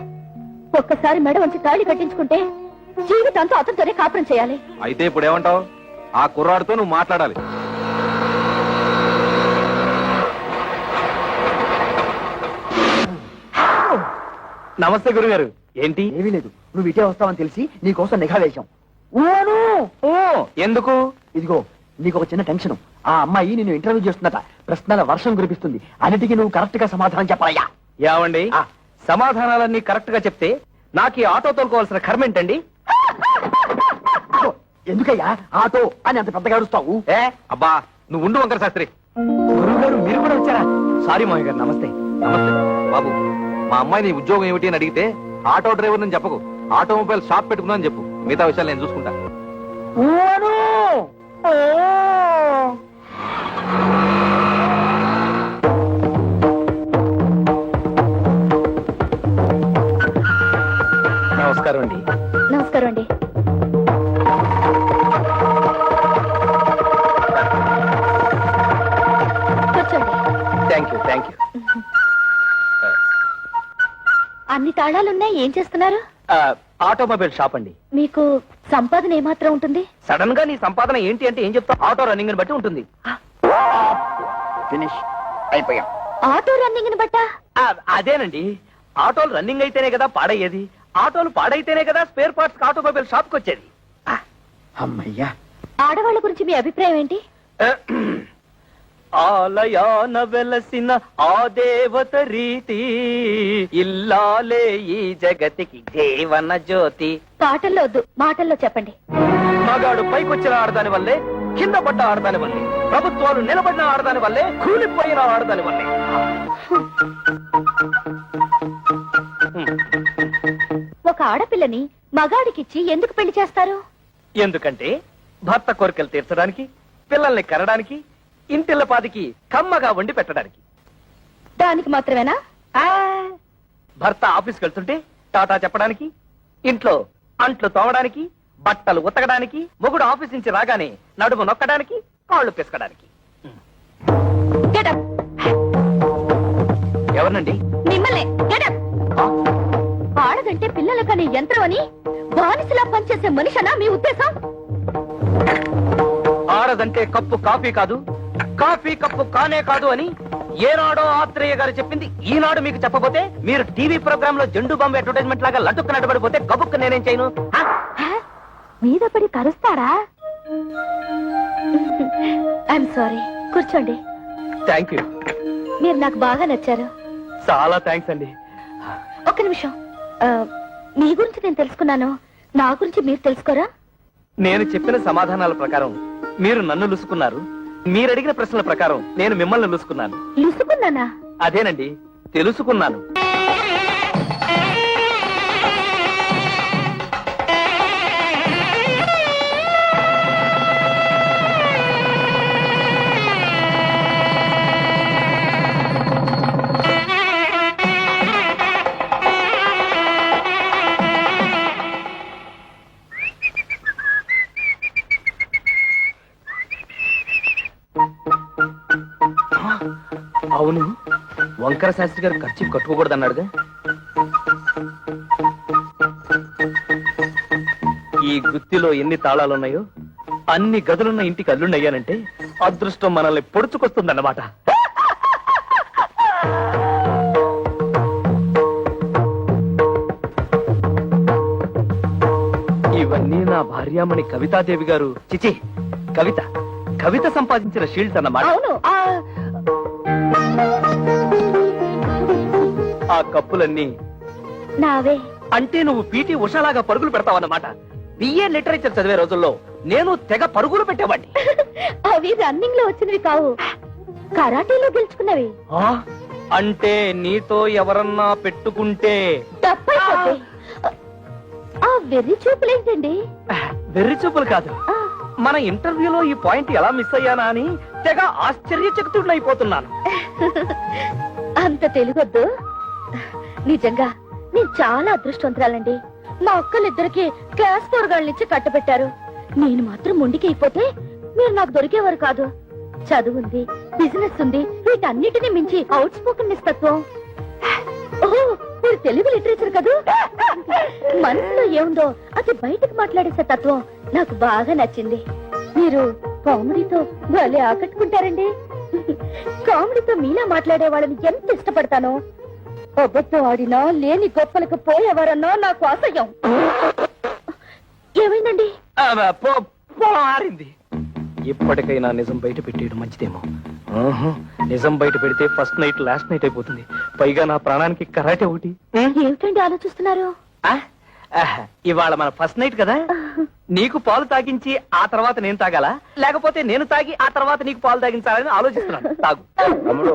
Speaker 2: ఒక్కసారి మెడ వంచి తాళి కట్టించుకుంటే జీవితాంతో అతనితోనే కాపురం చేయాలి.
Speaker 3: అయితే ఇప్పుడు ఏమంటావు? ఆ కుర్రాడితో నువ్వు మాట్లాడాలి.
Speaker 6: నమస్తే గురుగారు. ఏంటి?
Speaker 1: ఏమీ లేదు, నువ్వు ఇటే వస్తావని తెలిసి నీకోసం నిఘా వేశాం.
Speaker 6: ఓ ఎందుకు?
Speaker 1: ఇదిగో నీకు ఒక చిన్న టెన్షన్. ఆ అమ్మాయి నిన్ను ఇంటర్వ్యూ చేస్తున్నట. ప్రశ్నల వర్షం కురిపిస్తుంది. అన్నిటికీ నువ్వు కరెక్ట్ గా సమాధానం చెప్పాలయ్యా.
Speaker 6: ఏమండి, సమాధానాలన్నీ కరెక్ట్ గా చెప్తే నాకు ఈ ఆటో తోలుకోవాల్సిన కర్మ ఏంటండి?
Speaker 1: ఎందుకయ్యా ఆటో అని అంత పెద్దగా అరుస్తావు?
Speaker 3: అబ్బా నువ్వు ఉండు వంకర శాస్త్రి.
Speaker 6: గురుగారు మీరు కూడా వచ్చారా? సారీ మావయ్య గారు. నమస్తే.
Speaker 3: నమస్తే బాబు. మా అమ్మాయి నీ ఉద్యోగం ఏమిటి అని అడిగితే ఆటో డ్రైవర్ అని చెప్పకు, ఆటోమొబైల్ షాప్ పెట్టుకున్నా అని చెప్పు. మిగతా విషయాలు నేను చూసుకుంటా.
Speaker 6: నమస్కారం అండి.
Speaker 2: నమస్కారం అండి. కూర్చోండి.
Speaker 6: Thank you.
Speaker 2: అన్ని తాళాలున్నాయి. ఏం చేస్తున్నారు?
Speaker 6: ఆటోమొబైల్ షాప్ అండి.
Speaker 2: మీకు సంపాదన ఏమాత్రం ఉంటుంది?
Speaker 6: సడన్ గా నీ సంపాదన ఏంటి అంటే ఏం చెప్తావు? ఆటో రన్నింగ్ బట్టి ఉంటుంది.
Speaker 1: ఫినిష్ అయిపోయాం.
Speaker 2: ఆటో రన్నింగ్ బట్టా?
Speaker 6: అదేనండి, ఆటోలు రన్నింగ్ అయితేనే కదా పాడయ్యేది. ఆటోలు పాడైతేనే కదా స్పేర్ పార్ట్స్ ఆటోమొబైల్ షాప్ కి వచ్చేది.
Speaker 1: అమ్మయ్యా.
Speaker 2: ఆడవాళ్ళ గురించి మీ అభిప్రాయం ఏంటి?
Speaker 6: ఆలయాన వెలసిన ఆ దేవత రీతి, ఇల్లాలే ఈ జగతికి జీవన జ్యోతి.
Speaker 2: పాటల్లో వద్దు, మాటల్లో చెప్పండి.
Speaker 6: మగాడు పైకొచ్చిన ఆడదాని వల్లే, కింద పడ్డ ఆడదాని వల్లే, ప్రభుత్వాలు నిలబడిన ఆడదాని వల్లే, కూలిపోయిన ఆడదాని వల్లే.
Speaker 2: ఒక ఆడపిల్లని మగాడికిచ్చి ఎందుకు పెళ్లి చేస్తారు?
Speaker 6: ఎందుకంటే భర్త కోరికలు తీర్చడానికి, పిల్లల్ని కనడానికి, ఇంటిల్లపాదికి కమ్మగా వండి పెట్టడానికి.
Speaker 2: దానికి మాత్రమేనా?
Speaker 6: భర్త ఆఫీస్కి వెళ్తుంటే టాటా చెప్పడానికి, ఇంట్లో అంట్లు తోమడానికి, బట్టలు ఉతకడానికి, మొగుడు ఆఫీస్ నుంచి రాగానే నడుము నొక్కడానికి, కాళ్ళు పిసకడానికి.
Speaker 2: Get up.
Speaker 6: ఎవరినండి?
Speaker 2: మిమ్మల్ని. Get up. ఆడదంటే పిల్లల కనే యంత్రం అని బానిసలా పనిచేసే మనిషనా మీ ఉద్దేశం?
Speaker 6: ఆడదంటే కప్పు కాఫీ కాదు, కాఫీ కప్పు కానే కాదు అని ఏనాడో ఆత్రేయ గారు చెప్పింది ఈనాడు మీకు చెప్పబోతే, మీరు టీవీ ప్రోగ్రామ్ లో జెండు బాంబు అడ్వర్టైజ్మెంట్ లాగా లటుక్కు నడబడిపోతే గబుక్కు నేనేం చేయను?
Speaker 2: మీద పడి కరుస్తారా? I'm sorry. కూర్చోండి.
Speaker 6: Thank you.
Speaker 2: మీరు నాకు బాగా నచ్చారు.
Speaker 6: చాలా థ్యాంక్స్ అండి.
Speaker 2: ఒక్క నిమిషం. మీ గురించి నేను తెలుసుకున్నాను, నా గురించి మీరు తెలుసుకోరా?
Speaker 6: నేను చెప్పిన సమాధానాల ప్రకారం మీరు నన్ను లుసుకున్నారు, మీరు అడిగిన ప్రశ్నల ప్రకారం నేను మిమ్మల్ని లుసుకున్నాను.
Speaker 2: లుసుకున్నానా?
Speaker 6: అదేనండి, తెలుసుకున్నాను. అవును, వంకర శాస్త్రి గారు ఖర్చు కట్టుకోకూడదన్నాడుగా. ఈ గుత్తిలో ఎన్ని తాళాలున్నాయో అన్ని గదులున్న ఇంటికి అల్లుండయ్యానంటే అదృష్టం మనల్ని పొడుచుకొస్తుందన్నమాట. ఇవన్నీ నా భార్యామణి కవితాదేవి గారు, చిచి కవిత కవిత సంపాదించిన షీల్డ్స్ అన్నమాట.
Speaker 2: అవును.
Speaker 6: ఆ కప్పులన్నీ
Speaker 2: నావే.
Speaker 6: అంటే నువ్వు పీటీ ఉషాలాగా పరుగులు పెడతావన్నమాట. బిఏ లిటరేచర్ చదివే రోజుల్లో నేను తెగ పరుగులు పెట్టేవాడిని.
Speaker 2: అవి రన్నింగ్ లో వచ్చినవి కావు, కరాటీలో గెలుచుకున్నవి.
Speaker 6: అంటే నీతో ఎవరన్నా పెట్టుకుంటే
Speaker 2: తప్పైపోతే ఆ వెర్రి చూపులేంటండి?
Speaker 6: వెర్రి చూపులు కాదు,
Speaker 2: ఆ,
Speaker 6: మన ఇంటర్వ్యూలో ఈ పాయింట్ ఎలా మిస్ అయ్యానా అని తెగ ఆశ్చర్యచకితుడైపోతున్నాను.
Speaker 2: అంత తెలుగొద్దు. నిజంగా నేను చాలా అదృష్టవంతురాలండి. మా ఒక్కళ్ళిద్దరికి క్లాస్ పోరగాళ్ళనిచ్చి కట్టబెట్టారు. నేను మాత్రం మొండికి అయిపోతే మీరు నాకు దొరికేవారు కాదు. చదువుంది, బిజినెస్ ఉంది, వీటన్నిటిని మించి అవుట్ స్పోకెన్ నిస్తత్వం. ఓహో, మీరు తెలుగు లిటరేచర్ కదూ. మనసులో ఏముందో అది బయటకు మాట్లాడేసే తత్వం నాకు బాగా నచ్చింది. మీరు కామెడీతో భలే ఆకట్టుకుంటారండి. కామెడీతో మీలా మాట్లాడే వాళ్ళని ఎంత ఇష్టపడతానో. అబద్ధం ఆడినా లేని గొప్పలకు పోయేవారన్నా నాకు అసహ్యం. ఏమైందండి?
Speaker 6: మారింది. ఎప్పటికైనా నిజం బయట పెట్టేయడం మంచిదేమో. నిజం బయట పెడితే ఫస్ట్ నైట్ లాస్ట్ నైట్ అయిపోతుంది. పైగా నా ప్రాణానికి కరాటే ఒకటి.
Speaker 2: ఏమిటండి ఆలోచిస్తున్నారు?
Speaker 6: ఇవాళ మన ఫస్ట్ నైట్ కదా, నీకు పాలు తాగించి ఆ తర్వాత నేను తాగాలా, లేకపోతే నేను తాగి ఆ తర్వాత నీకు పాలు తాగించాలని ఆలోచిస్తున్నాను. తాగు.
Speaker 5: తమ్ముడు,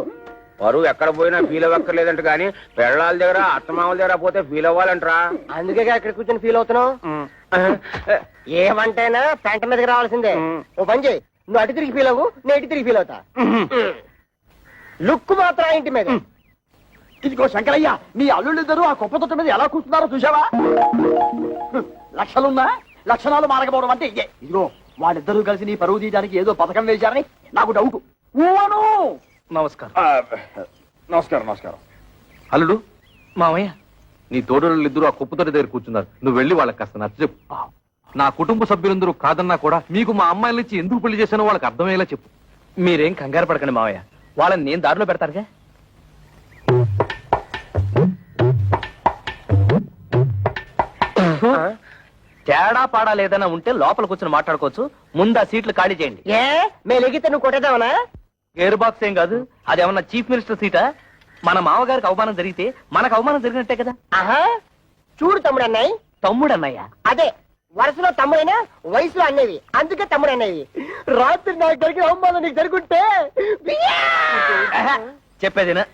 Speaker 5: పరువు ఎక్కడ పోయినా ఫీల్ అవ్వక్కర్లేదంట కానీ పెళ్ళాల దగ్గర అత్తమామల దగ్గర పోతే ఫీల్ అవ్వాలంటరా.
Speaker 1: అందుకే ఇక్కడ కూర్చొని ఫీల్ అవుతున్నావు. ఏమంటేనా పెంట మీదకి రావాల్సిందే. ఓ పని చేయి, నువ్వు అటు తిరిగి ఫీల్ అవ్వు, నేను ఇటు తిరిగి ఫీల్ అవుతా. లుక్ మాత్రం ఇంటి మీద. ఇదిగో శంకరయ్య, మీ అల్లుళ్ళిద్దరూ ఆ కుప్ప తొట్ట మీద ఎలా కూర్చున్నారో చూసావా? లక్షలున్నా లక్షణాలు మారకపోవడం అంటే ఇదే. ఇదిగో వాళ్ళిద్దరూ కలిసి నీ పరువు తీయడానికి ఏదో పథకం వేశారని నాకు డౌట్.
Speaker 6: నమస్కారం.
Speaker 3: నమస్కారం. నమస్కారం. అల్లుడు,
Speaker 6: మామయ్య,
Speaker 3: నీ తోడోళ్ళిద్దరూ ఆ కుప్పతోటి దగ్గర కూర్చున్నారు. నువ్వు వెళ్ళి వాళ్ళకి కాస్త నచ్చ చెప్పు. నా కుటుంబ సభ్యులందరూ కాదన్నా కూడా మీకు మా అమ్మాయిల నుంచి ఎందుకు పెళ్లి చేశానో వాళ్ళకి అర్థమయ్యేలా చెప్పు.
Speaker 6: మీరేం కంగారు పడకండి మామయ్య, వాళ్ళని నేను దారిలో పెడతారుగా. తేడా పాడా లేదన్నా ఉంటే లోపల కూర్చొని మాట్లాడుకోవచ్చు. ముందు ఆ సీట్లు ఖాళీ చేయండి.
Speaker 1: ఏ మేము ఎగితే నువ్వు కొట్టేద్దామనా?
Speaker 6: ఎయిర్ బాక్స్ ఏం కాదు, అదేమన్నా చీఫ్ మినిస్టర్ సీటా? మన మామగారికి అవమానం జరిగితే మనకు అవమానం జరిగినట్టే కదా.
Speaker 1: ఆహా, చూడు తమ్ముడు అన్నాయి.
Speaker 6: తమ్ముడు అన్నయ్య
Speaker 1: అదే వరుసలో తమ్ముడైనా వయసులో అన్నవి, అందుకే తమ్ముడు అన్నవి. రాత్రి నాకు జరిగిన అవమానం నీకు జరుగుంటే
Speaker 6: చెప్పేదేనా?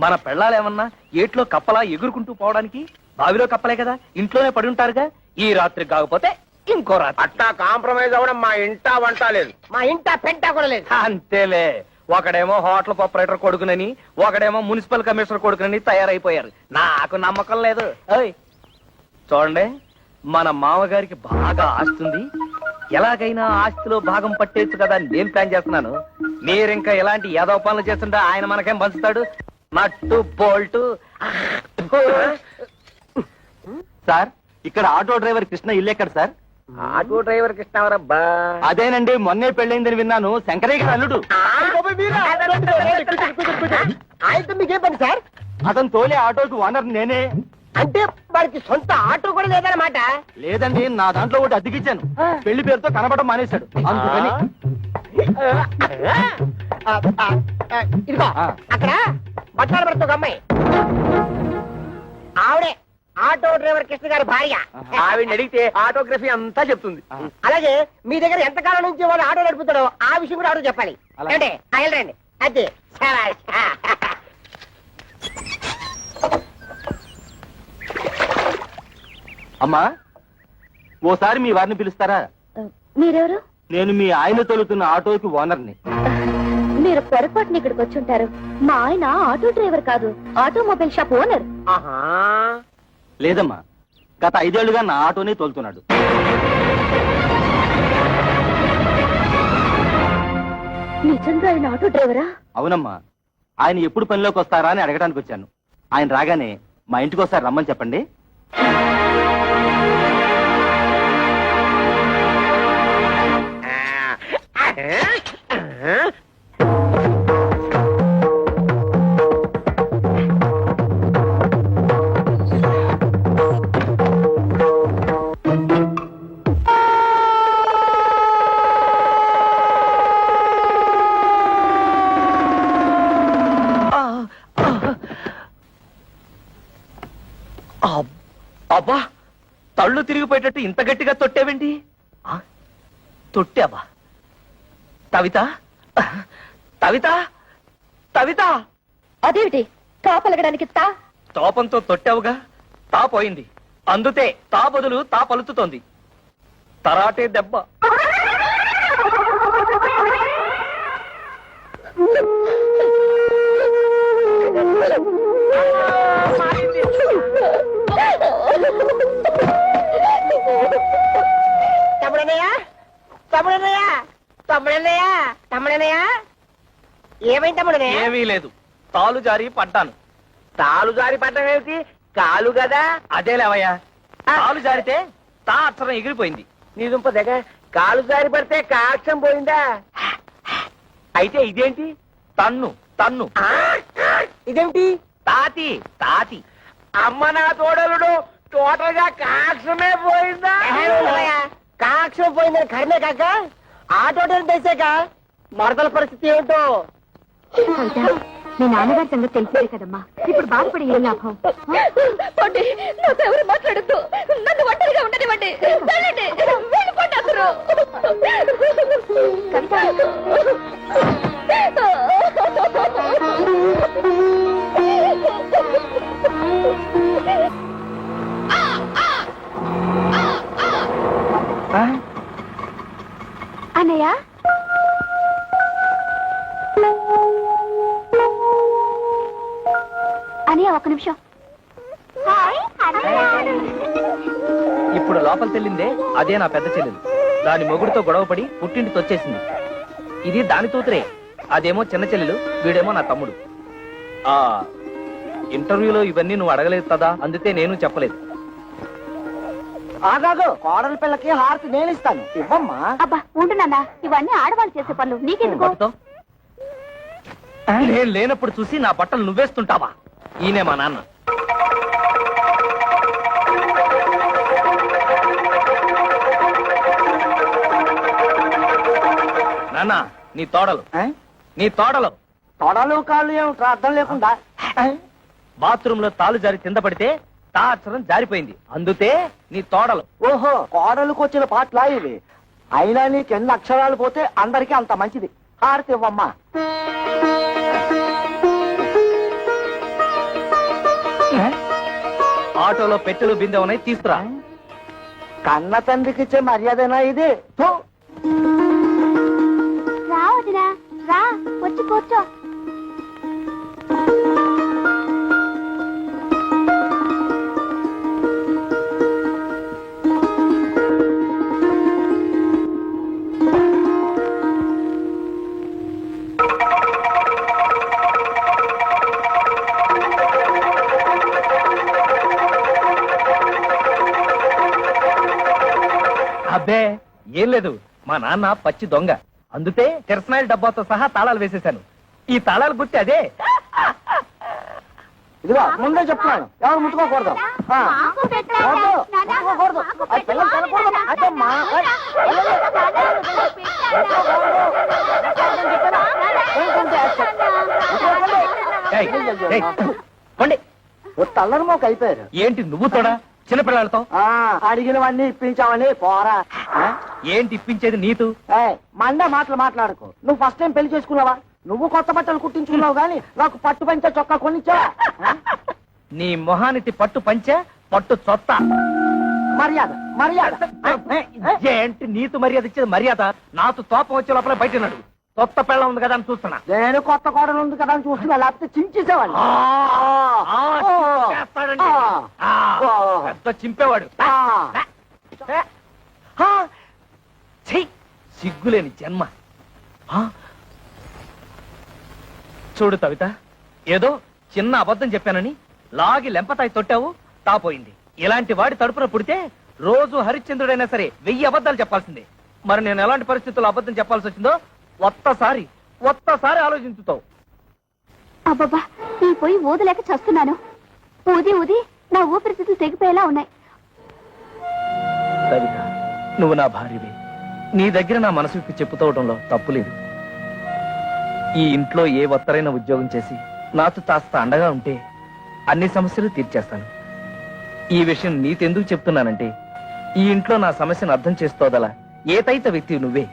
Speaker 6: మన పెళ్ళాలేమన్నా ఏట్లో కప్పలా ఎగురుకుంటూ పోవడానికి బావిలో కప్పలే కదా, ఇంట్లోనే పడి ఉంటారుగా. ఈ రాత్రి కాకపోతే ఇంకో రాత్రి.
Speaker 5: అట్టా కాంప్రమైజ్ అవ్వడం మా ఇంటా వంట లేదు.
Speaker 1: మా ఇంట పెంట కూడా లేదు.
Speaker 6: అంతేలే, ఒకడేమో హోటల్ ఆపరేటర్ కొడుకునని, ఒకడేమో మున్సిపల్ కమిషనర్ కొడుకునని తయారైపోయారు. నాకు నమ్మకం లేదు. ఓయ్ చూడండి, మన మామగారికి బాగా ఆస్తుంది. ఎలాగైనా ఆస్తిలో భాగం పట్టేచ్చు కదా అని నేను ప్లాన్ చేస్తున్నాను. మీరింకా ఎలాంటి యాదవ పనులు చేస్తుంటే ఆయన మనకేం పంచుతాడు? నట్టు బోల్టు. సార్, ఇక్కడ ఆటో డ్రైవర్ కృష్ణ ఇల్లు ఎక్కడ సార్?
Speaker 5: Auto driver కృష్ణవరబ్బా.
Speaker 6: అదేనండి, మొన్నే పెళ్ళైందని విన్నాను. శంకరయ్య గారి అల్లుడు.
Speaker 1: ఆయనతో మీకేం పని సార్?
Speaker 6: అతను తోలే ఆటోకి ఓనర్ నేనే.
Speaker 1: అంటే వారికి సొంత ఆటో కూడా లేదన్నమాట.
Speaker 6: లేదండి, నా దాంట్లో ఒకటి అద్దెకిచ్చాను. పెళ్లి పేరుతో కనబడడం మానేశాడు, అందుకని.
Speaker 1: ఇదిగో అక్కడ బట్టాలు పడుతూ ఒక అమ్మాయి, ఆవిడే ఆటో డ్రైవర్ కృష్ణ గారి భార్య.
Speaker 5: ఆవిడ అడిగితే ఆటోగ్రఫీ అంతా చెప్తుంది.
Speaker 1: అలాగే మీ దగ్గర ఎంతకాలం నుంచి వాళ్ళు ఆటో నడుపుతాడో ఆ విషయం కూడా ఆటో చెప్పాలి. అంటే వెళ్ళండి. అదే
Speaker 6: అమ్మా, ఓసారి మీ వారిని పిలుస్తారా?
Speaker 2: మీరెవరు?
Speaker 6: నేను మీ ఆయన తోలుతున్న ఆటోకి ఓనర్ని.
Speaker 2: మీరు పొరపాటుని ఇక్కడికి వచ్చి ఉంటారు. మా ఆయన ఆటో డ్రైవర్ కాదు, ఆటోమొబైల్ షాప్ ఓనర్.
Speaker 5: ఆహా,
Speaker 6: లేదమ్మా, గత 5 ఏళ్లుగా నా ఆటోనే తోలుతున్నాడు.
Speaker 2: నిజంగా ఆయన ఆటో డ్రైవరా?
Speaker 6: అవునమ్మా, ఆయన ఎప్పుడు పనిలోకి వస్తారా అని అడగడానికి వచ్చాను. ఆయన రాగానే మా ఇంటికి ఒకసారి రమ్మని చెప్పండి. అబ్బా, తళ్ళు తిరిగిపోయేటట్టు ఇంత గట్టిగా తొట్టేవేంటి? తొట్టావా? కవిత, కవిత, కవిత.
Speaker 2: అదేమిటి తాపలగడానికి
Speaker 6: తోపంతో తొట్టావుగా, తా పోయింది. అందుతే తా బదులు తా పలుకుతోంది. తరాటే దెబ్బ.
Speaker 1: తమ్ముడన్నయ్య, తమ్ముడన్నయ్య, తమ్ముడన్నయ్య, తమ్ముడన్నయ్య.
Speaker 5: ఏమైంది తమ్ముడు
Speaker 6: ఏమీ లేదు, తాలు జారి పడ్డాను.
Speaker 5: తాలు జారి పడ్డం ఏమిటి? కాలు కదా.
Speaker 6: అదే లేవయ్యా, తాలు జారితే తా అక్షరం ఎగిరిపోయింది.
Speaker 5: నీ దుంప దగ్గర కాలు జారి పడితే కాక్షం పోయిందా? అయితే ఇదేంటి?
Speaker 6: తన్ను తన్ను.
Speaker 5: ఇదేమిటి?
Speaker 6: తాతి తాతి.
Speaker 5: అమ్మ నా తోడలుడు, టోటల్ గా కాక్షమే పోయిందా? కాక్షం పోయిందని కర్మే కాక ఆ టోటల్ తెసాక మరదల పరిస్థితి ఏమిటో.
Speaker 2: మీ నాన్నగారి సంగతి తెలిసిందే కదమ్మా, ఇప్పుడు బాధపడి ఏం లాభం? నాతో ఎవరు మాట్లాడద్దు, నన్ను ఒంటరిగా ఉండనివ్వండి. వెళ్ళిపోండి అందరూ. అన్నయ్య, అన్నయ్య ఒక్క నిమిషం.
Speaker 6: ఇప్పుడు లోపల తెల్లిందే అదే నా పెద్ద చెల్లెలు. దాని మొగుడితో గొడవపడి పుట్టింటికి వచ్చేసింది. ఇది దాని తూతురే, అదేమో చిన్న చెల్లెలు, వీడేమో నా తమ్ముడు. ఆ ఇంటర్వ్యూలో ఇవన్నీ నువ్వు అడగలేదు కదా, అందుకే నేను చెప్పలేదు.
Speaker 5: ఆగాగు, కోడల పిల్లకి హారతి నేను ఇస్తాను, ఇవ్వమ్మా.
Speaker 2: అబ్బా ఉండు నాన్న, ఇవన్నీ ఆడవాళ్ళు చేసే పనులు, నీకెందుకు?
Speaker 6: పట్టుతో. నేను లేనప్పుడు చూసి నా బట్టలు నువ్వేస్తుంటావా? ఈయనే మా నాన్న. నాన్న, నీ తోడలు నీ తోడలు
Speaker 5: తొడలు కాళ్ళు ఏమిట్రా అర్థం లేకుండా?
Speaker 6: బాత్రూమ్ లో తాలు జారి కింద పడితే తా అక్షరం జారిపోయింది, అందుతే నీ తోడలు.
Speaker 5: ఓహో, కోడలకు వచ్చిన పాటలా ఇవి. అయినా నీకు ఎన్ని అక్షరాలు పోతే అందరికీ అంత మంచిది. హారతి ఇవ్వమ్మా.
Speaker 6: ఆటోలో పెట్టెలు బిందె ఉన్నాయి, తీసుకురా.
Speaker 5: కన్న తండ్రికి ఇచ్చే మర్యాదనా ఇది? థూ.
Speaker 2: రా వదినా, రా వచ్చి కూర్చో.
Speaker 6: అబ్బే ఏం లేదు, మా నాన్న పచ్చి దొంగ, అందుతే కిరసనాయిల డబ్బాతో సహా తాళాలు వేసేశాను. ఈ తాళాలు గుర్తి అదే.
Speaker 5: ఇదిగో ముందే చెప్తున్నాను, ఎవరు ముట్టుకోకూడదు. ముట్టుకోకూడదు, అది పిల్లలు తినకూడదు. అదమ్మా.
Speaker 6: ఏయ్, ఏయ్, పోండి.
Speaker 5: తల్లరి మోక అయిపోయారు.
Speaker 6: ఏంటి నువ్వు తోడా చిన్నపిల్లలతో?
Speaker 5: అడిగినవన్నీ ఇప్పించావని పోరా.
Speaker 6: ఏంటి ఇప్పించేది నీతు?
Speaker 5: మండే మాటలు మాట్లాడుకో. నువ్వు ఫస్ట్ టైం పెళ్లి చేసుకున్నావా? నువ్వు కొత్త బట్టలు కుట్టించుకున్నావు గానీ నాకు పట్టు పంచ చొక్కా కొనిచ్చావా?
Speaker 6: నీ మొహానికి పట్టు పంచె, పట్టు చొత్త.
Speaker 5: మర్యాద మర్యాద.
Speaker 6: ఏంటి నీతు మర్యాద ఇచ్చేది? మర్యాద నాతో తోపం వచ్చే లోపల బయట నడు. కొత్త పెళ్ళ ఉంది కదా అని చూస్తున్నా.
Speaker 5: నేను కొత్త కోడలు ఉంది కదా అని చూస్తున్నా, లేకపోతే చించేసేవాళ్ళు.
Speaker 6: చింపేస్తాడండి. పెద్ద చింపేవాడు. సిగ్గులేని జన్మ. చూడు కవిత, ఏదో చిన్న అబద్ధం చెప్పానని లాగి లెంపతాయి తొట్టావు, తాపోయింది. ఇలాంటి వాడి తడుపున పుడితే రోజు హరిశ్చంద్రుడైనా సరే 1000 అబద్ధాలు చెప్పాల్సిందే. మరి నేను ఎలాంటి పరిస్థితుల్లో అబద్ధం చెప్పాల్సి వచ్చిందో ఒక్కసారి ఆలోచించుతావు.
Speaker 2: అబ్బబ్బా, ఈ పోయి ఊదలేక చస్తున్నాను. ఊది ఊది నా ఊపిరితిత్తులు తెగిపోయేలా ఉన్నాయి.
Speaker 6: కవిత, నువ్వు నా భార్యవే. నీ దగ్గర నా మనసు విప్పి చెప్పుకోవడంలో తప్పులేదు. ఈ ఇంట్లో ఏ ఒత్తరైన ఉద్యోగం చేసి నాతో కాస్త అండగా ఉంటే అన్ని సమస్యలు తీర్చేస్తాను. ఈ విషయం నీతెందుకు చెప్తున్నానంటే, ఈ ఇంట్లో నా సమస్యను అర్థం చేసుకోదలా ఏకైక వ్యక్తి నువ్వే.